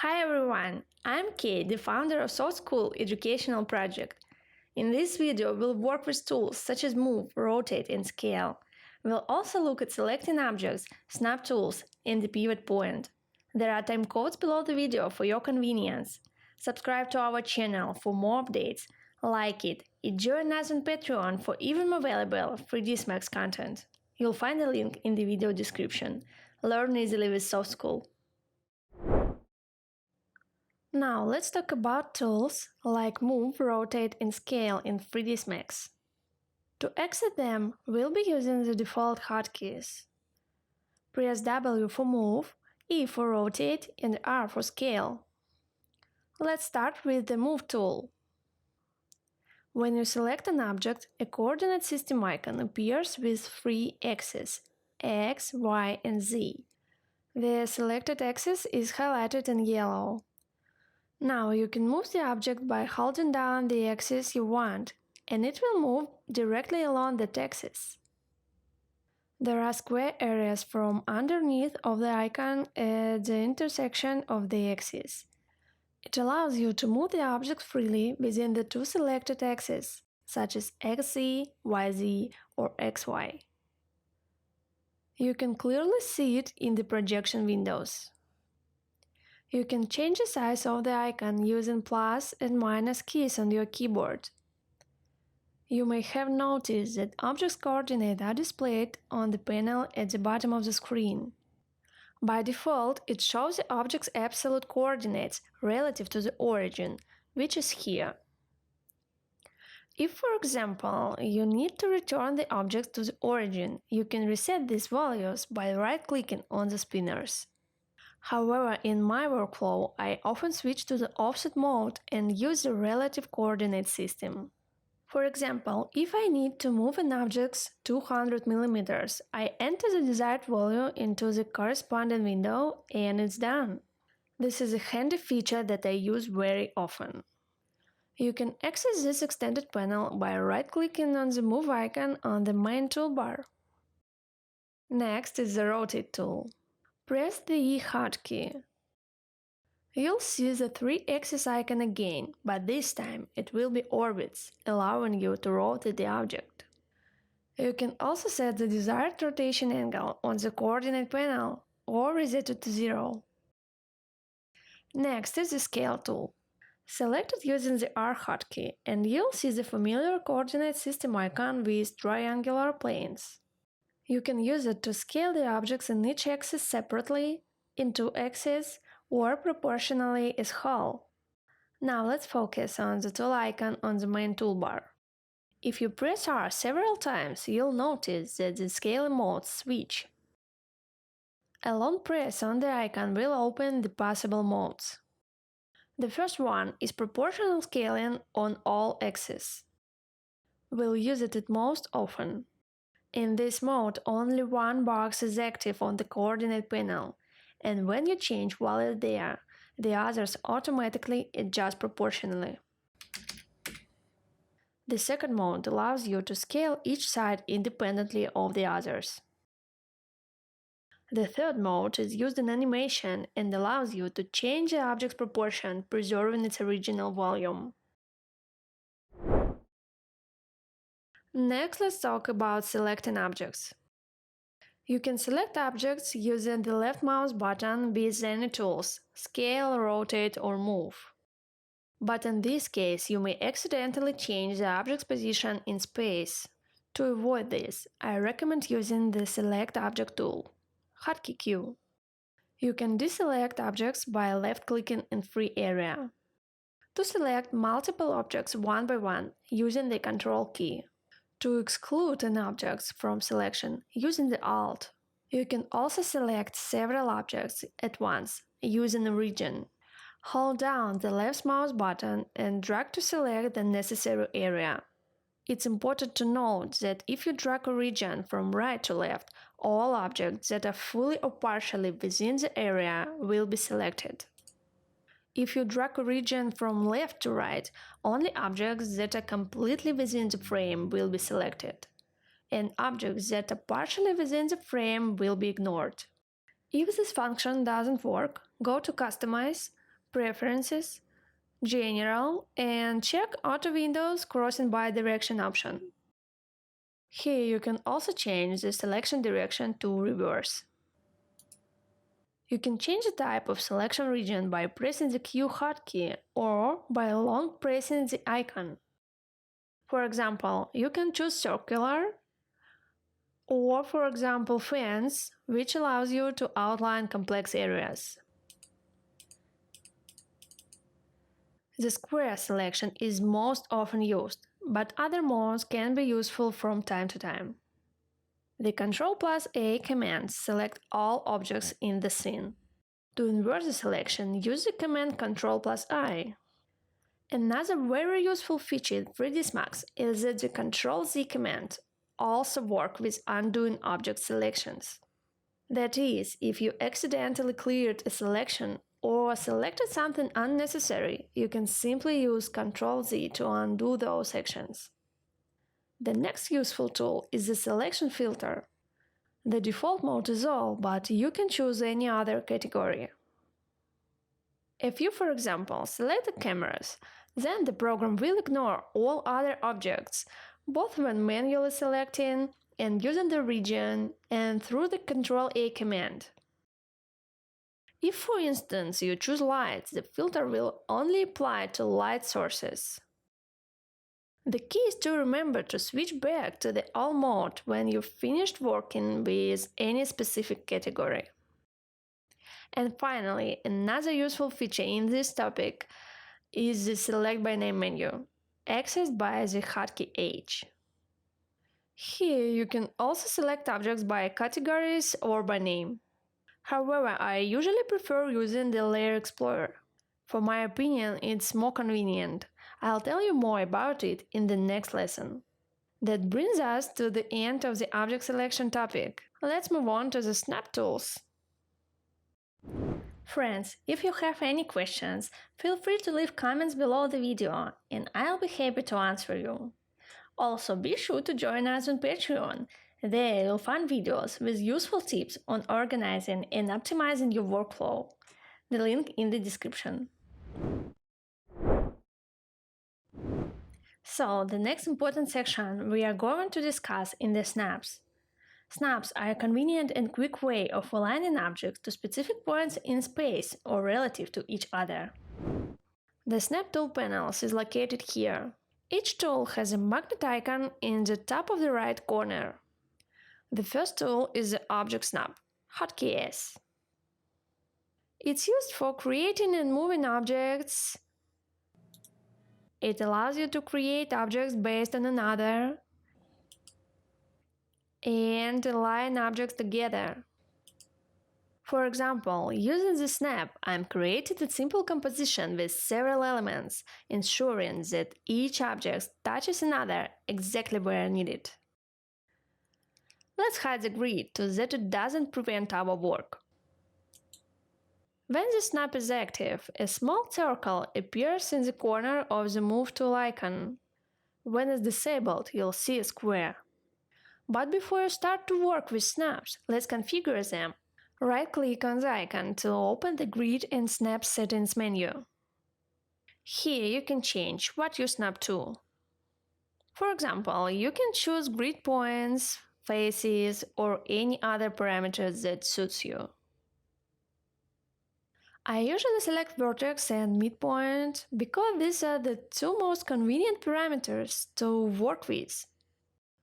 Hi everyone, I'm Kate, the founder of softschool educational project. In this video, we'll work with tools such as move, rotate, and scale. We'll also look at selecting objects, snap tools, and the pivot point. There are time codes below the video for your convenience. Subscribe to our channel for more updates, like it, and join us on Patreon for even more valuable 3ds Max content. You'll find a link in the video description. Learn easily with softschool. Now let's talk about tools like move, rotate, and scale in 3ds Max. To access them, we'll be using the default hotkeys. Press W for move, E for rotate, and R for scale. Let's start with the move tool. When you select an object, a coordinate system icon appears with 3 axes: X, Y, and Z. The selected axis is highlighted in yellow. Now you can move the object by holding down the axis you want, and it will move directly along that axis. There are square areas from underneath of the icon at the intersection of the axes. It allows you to move the object freely within the two selected axes, such as XZ, YZ, or XY. You can clearly see it in the projection windows. You can change the size of the icon using plus and minus keys on your keyboard. You may have noticed that object's coordinates are displayed on the panel at the bottom of the screen. By default, it shows the object's absolute coordinates relative to the origin, which is here. If, for example, you need to return the object to the origin, you can reset these values by right-clicking on the spinners. However, in my workflow, I often switch to the offset mode and use the relative coordinate system. For example, if I need to move an object 200 mm, I enter the desired value into the corresponding window and it's done. This is a handy feature that I use very often. You can access this extended panel by right-clicking on the move icon on the main toolbar. Next is the rotate tool. Press the E hotkey. You'll see the 3-axis icon again, but this time it will be orbits, allowing you to rotate the object. You can also set the desired rotation angle on the coordinate panel or reset it to 0. Next is the scale tool. Select it using the R hotkey and you'll see the familiar coordinate system icon with triangular planes. You can use it to scale the objects in each axis separately, in 2 axes, or proportionally as whole. Now let's focus on the tool icon on the main toolbar. If you press R several times, you'll notice that the scaling modes switch. A long press on the icon will open the possible modes. The first one is proportional scaling on all axes. We'll use it most often. In this mode, only one box is active on the coordinate panel, and when you change value there, the others automatically adjust proportionally. The second mode allows you to scale each side independently of the others. The third mode is used in animation and allows you to change the object's proportion, preserving its original volume. Next, let's talk about selecting objects. You can select objects using the left mouse button with any tools, scale, rotate, or move. But in this case, you may accidentally change the object's position in space. To avoid this, I recommend using the Select Object tool, hotkey Q. You can deselect objects by left-clicking in Free Area. To select multiple objects one by one, using the Control key. To exclude an object from selection, using the Alt. You can also select several objects at once, using a region. Hold down the left mouse button and drag to select the necessary area. It's important to note that if you drag a region from right to left, all objects that are fully or partially within the area will be selected. If you drag a region from left to right, only objects that are completely within the frame will be selected, and objects that are partially within the frame will be ignored. If this function doesn't work, go to Customize, Preferences, General, and check Auto Windows Crossing by Direction option. Here you can also change the selection direction to reverse. You can change the type of selection region by pressing the Q hotkey or by long pressing the icon. For example, you can choose circular or, for example, fence, which allows you to outline complex areas. The square selection is most often used, but other modes can be useful from time to time. The Ctrl+A command select all objects in the scene. To invert the selection, use the command Ctrl+I. Another very useful feature in 3ds Max is that the Ctrl-Z command also works with undoing object selections. That is, if you accidentally cleared a selection or selected something unnecessary, you can simply use Ctrl-Z to undo those actions. The next useful tool is the selection filter. The default mode is all, but you can choose any other category. If you, for example, select the cameras, then the program will ignore all other objects, both when manually selecting and using the region and through the Ctrl-A command. If, for instance, you choose lights, the filter will only apply to light sources. The key is to remember to switch back to the All mode when you've finished working with any specific category. And finally, another useful feature in this topic is the Select by Name menu, accessed by the hotkey H. Here you can also select objects by categories or by name. However, I usually prefer using the Layer Explorer. For my opinion, it's more convenient. I'll tell you more about it in the next lesson. That brings us to the end of the object selection topic. Let's move on to the snap tools. Friends, if you have any questions, feel free to leave comments below the video and I'll be happy to answer you. Also, be sure to join us on Patreon. There you'll find videos with useful tips on organizing and optimizing your workflow. The link in the description. So, the next important section we are going to discuss in the snaps. Snaps are a convenient and quick way of aligning objects to specific points in space or relative to each other. The Snap Tool panels is located here. Each tool has a magnet icon in the top of the right corner. The first tool is the Object Snap, hotkey S. It's used for creating and moving objects. It allows you to create objects based on another and align objects together. For example, using the snap, I'm created a simple composition with several elements, ensuring that each object touches another exactly where needed. Let's hide the grid so that it doesn't prevent our work. When the snap is active, a small circle appears in the corner of the Move tool icon. When it's disabled, you'll see a square. But before you start to work with snaps, let's configure them. Right-click on the icon to open the Grid and Snap Settings menu. Here you can change what you snap to. For example, you can choose grid points, faces, or any other parameters that suits you. I usually select vertex and midpoint because these are the two most convenient parameters to work with.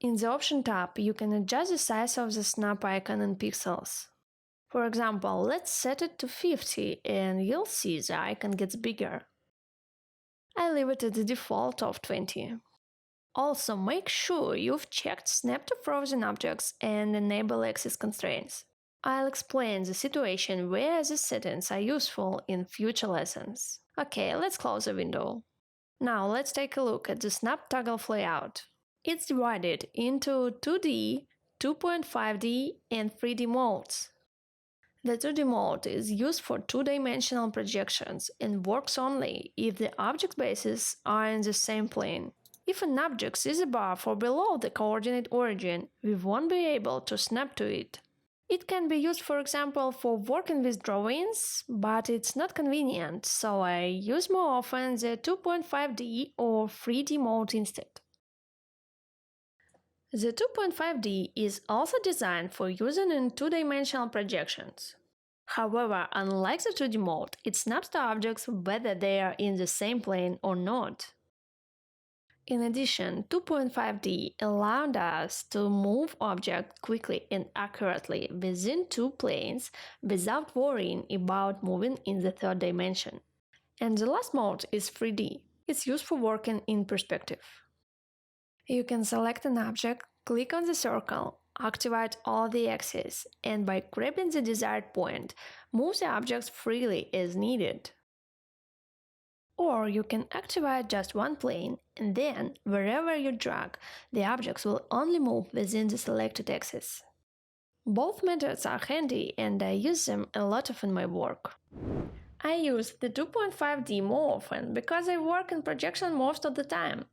In the Option tab, you can adjust the size of the snap icon in pixels. For example, let's set it to 50 and you'll see the icon gets bigger. I leave it at the default of 20. Also, make sure you've checked Snap to Frozen Objects and Enable Axis Constraints. I'll explain the situation where these settings are useful in future lessons. Okay, let's close the window. Now let's take a look at the Snap Toggle layout. It's divided into 2D, 2.5D, and 3D modes. The 2D mode is used for two-dimensional projections and works only if the object bases are in the same plane. If an object is above or below the coordinate origin, we won't be able to snap to it. It can be used, for example, for working with drawings, but it's not convenient, so I use more often the 2.5D or 3D mode instead. The 2.5D is also designed for using in two-dimensional projections. However, unlike the 2D mode, it snaps to objects whether they are in the same plane or not. In addition, 2.5D allowed us to move objects quickly and accurately within two planes without worrying about moving in the third dimension. And the last mode is 3D. It's used for working in perspective. You can select an object, click on the circle, activate all the axes, and by grabbing the desired point, move the objects freely as needed. Or you can activate just one plane, and then, wherever you drag, the objects will only move within the selected axis. Both methods are handy and I use them a lot in my work. I use the 2.5D more often because I work in projection most of the time,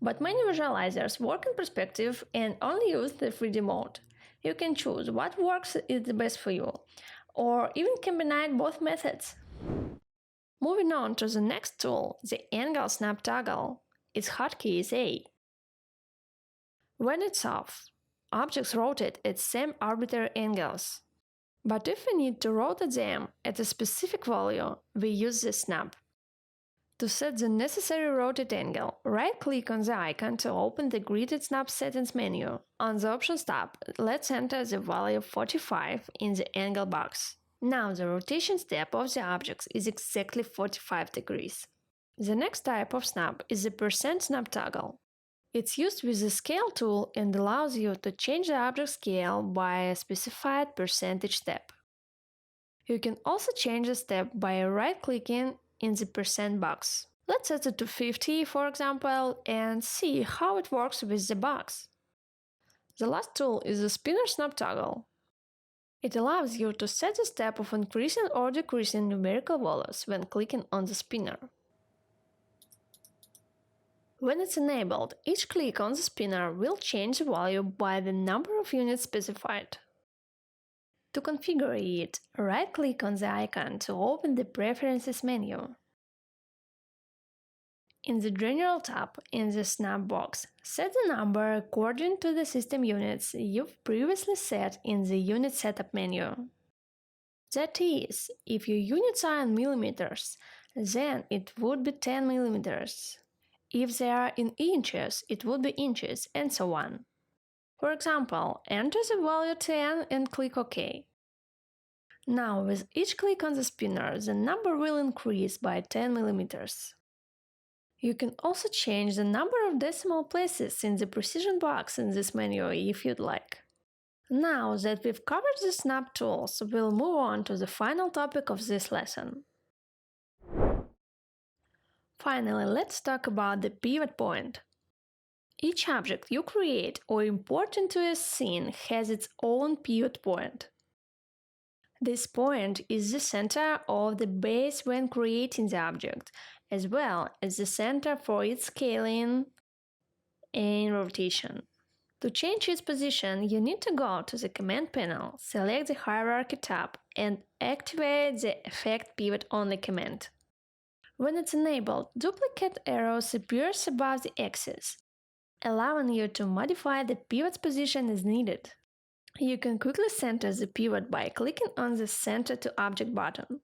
but many visualizers work in perspective and only use the 3D mode. You can choose what works is the best for you, or even combine both methods. Moving on to the next tool, the angle snap toggle. Its hotkey is A. When it's off, objects rotate at same arbitrary angles. But if we need to rotate them at a specific value, we use the snap. To set the necessary rotate angle, right-click on the icon to open the Gridded Snap Settings menu. On the Options tab, let's enter the value 45 in the angle box. Now the rotation step of the objects is exactly 45 degrees. The next type of snap is the percent snap toggle. It's used with the scale tool and allows you to change the object scale by a specified percentage step. You can also change the step by right-clicking in the percent box. Let's set it to 50, for example, and see how it works with the box. The last tool is the spinner snap toggle. It allows you to set the step of increasing or decreasing numerical values when clicking on the spinner. When it's enabled, each click on the spinner will change the value by the number of units specified. To configure it, right-click on the icon to open the Preferences menu. In the General tab in the Snap box, set the number according to the system units you've previously set in the Unit Setup menu. That is, if your units are in millimeters, then it would be 10 millimeters. If they are in inches, it would be inches, and so on. For example, enter the value 10 and click OK. Now, with each click on the spinner, the number will increase by 10 millimeters. You can also change the number of decimal places in the precision box in this menu if you'd like. Now that we've covered the snap tools, we'll move on to the final topic of this lesson. Finally, let's talk about the pivot point. Each object you create or import into a scene has its own pivot point. This point is the center of the base when creating the object, as well as the center for its scaling and rotation. To change its position, you need to go to the Command panel, select the Hierarchy tab, and activate the Effect Pivot Only command. When it's enabled, duplicate arrows appears above the axis, allowing you to modify the pivot's position as needed. You can quickly center the pivot by clicking on the Center to Object button.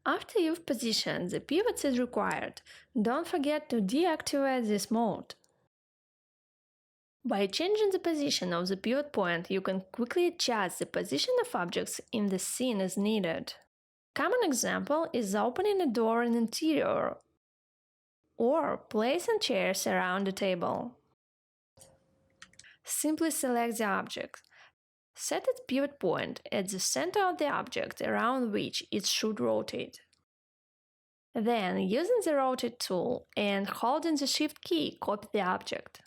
After you've positioned the pivots as required, don't forget to deactivate this mode. By changing the position of the pivot point, you can quickly adjust the position of objects in the scene as needed. Common example is opening a door in interior or placing chairs around a table. Simply select the object. Set its pivot point at the center of the object around which it should rotate. Then, using the Rotate tool and holding the Shift key, copy the object.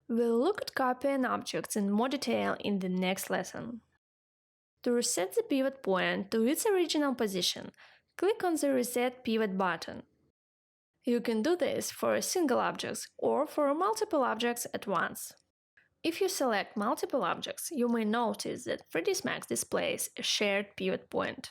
We'll look at copying objects in more detail in the next lesson. To reset the pivot point to its original position, click on the Reset Pivot button. You can do this for a single object or for multiple objects at once. If you select multiple objects, you may notice that 3ds Max displays a shared pivot point.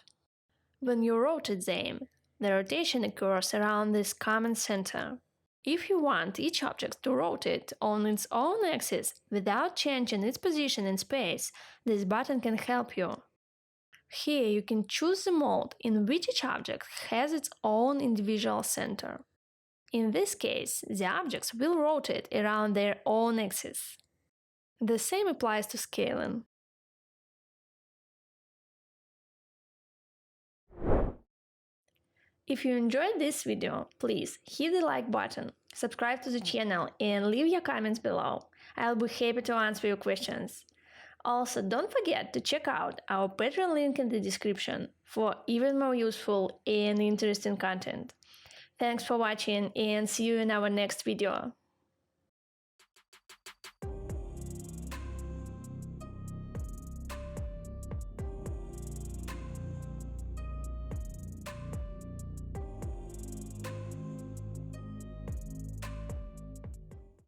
When you rotate them, the rotation occurs around this common center. If you want each object to rotate on its own axis without changing its position in space, this button can help you. Here you can choose the mode in which each object has its own individual center. In this case, the objects will rotate around their own axis. The same applies to scaling. If you enjoyed this video, please hit the like button, subscribe to the channel and leave your comments below. I'll be happy to answer your questions. Also, don't forget to check out our Patreon link in the description for even more useful and interesting content. Thanks for watching and see you in our next video.